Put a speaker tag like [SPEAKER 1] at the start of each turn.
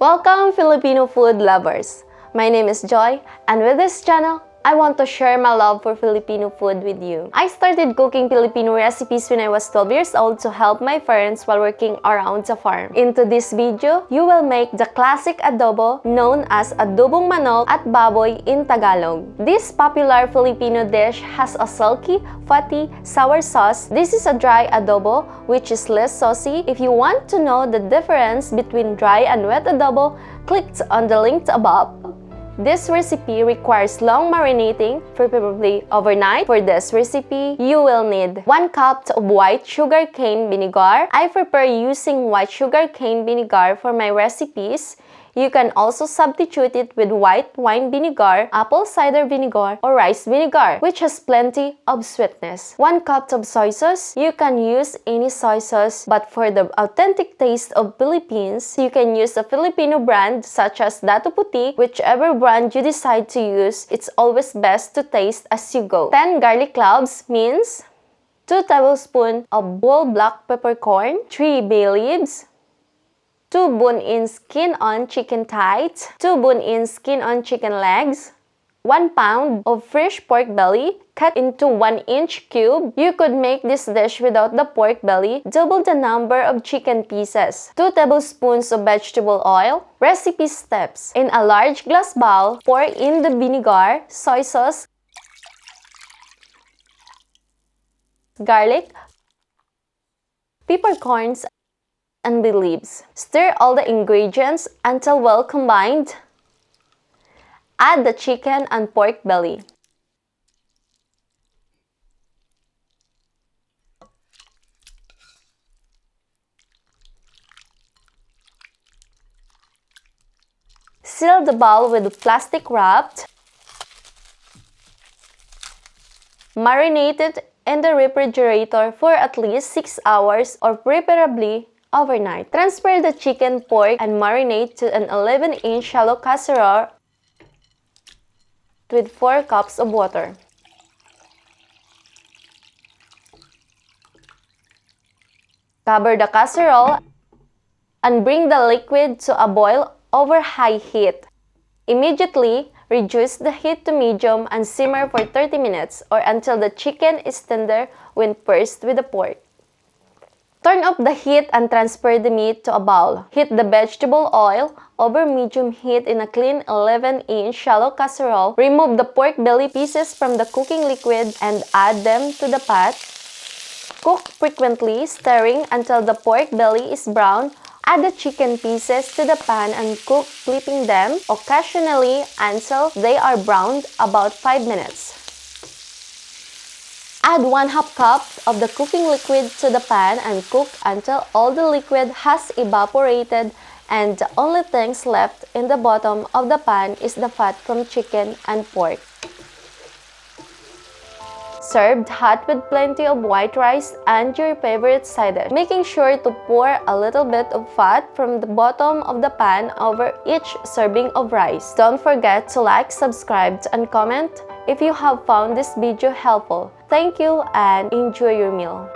[SPEAKER 1] Welcome Filipino food lovers! My name is Joy, and with this channel, I want to share my love for Filipino food with you. I started cooking Filipino recipes when I was 12 years old to help my parents while working around the farm. Into this video, you will make the classic adobo known as adobong manok at baboy in Tagalog. This popular Filipino dish has a silky, fatty, sour sauce. This is a dry adobo which is less saucy. If you want to know the difference between dry and wet adobo, click on the link above. This recipe requires long marinating, preferably overnight. For this recipe, you will need 1 cup of white sugarcane vinegar. I prefer using white sugarcane vinegar for my recipes. You can also substitute it with white wine vinegar, apple cider vinegar, or rice vinegar, which has plenty of sweetness. 1 cup of soy sauce. You can use any soy sauce, but for the authentic taste of Philippines, you can use a Filipino brand such as Datu Putih. Whichever brand you decide to use, it's always best to taste as you go. 10 garlic cloves means 2 tablespoons of whole black peppercorn, 3 bay leaves, 2 bone-in skin-on chicken thighs, 2 bone-in skin-on chicken legs, 1 pound of fresh pork belly cut into 1-inch cube. You could make this dish without the pork belly. Double the number of chicken pieces. 2 tablespoons of vegetable oil. Recipe steps. In a large glass bowl, pour in the vinegar, soy sauce, garlic, peppercorns, and bay leaves. Stir all the ingredients until well combined. Add the chicken and pork belly. Seal the bowl with plastic wrap. Marinate it in the refrigerator for at least 6 hours or preferably overnight. Transfer the chicken, pork, and marinade to an 11-inch shallow casserole with 4 cups of water. Cover the casserole and bring the liquid to a boil over high heat. Immediately, reduce the heat to medium and simmer for 30 minutes or until the chicken is tender when pursed with the pork. Turn up the heat and transfer the meat to a bowl. Heat the vegetable oil over medium heat in a clean 11-inch shallow casserole. Remove the pork belly pieces from the cooking liquid and add them to the pot. Cook frequently, stirring until the pork belly is brown. Add the chicken pieces to the pan and cook, flipping them occasionally until they are browned about 5 minutes. Add 1/2 cup of the cooking liquid to the pan and cook until all the liquid has evaporated and the only things left in the bottom of the pan is the fat from chicken and pork. Served hot with plenty of white rice and your favorite cider, making sure to pour a little bit of fat from the bottom of the pan over each serving of rice. Don't forget to like, subscribe, and comment if you have found this video helpful. Thank you and enjoy your meal.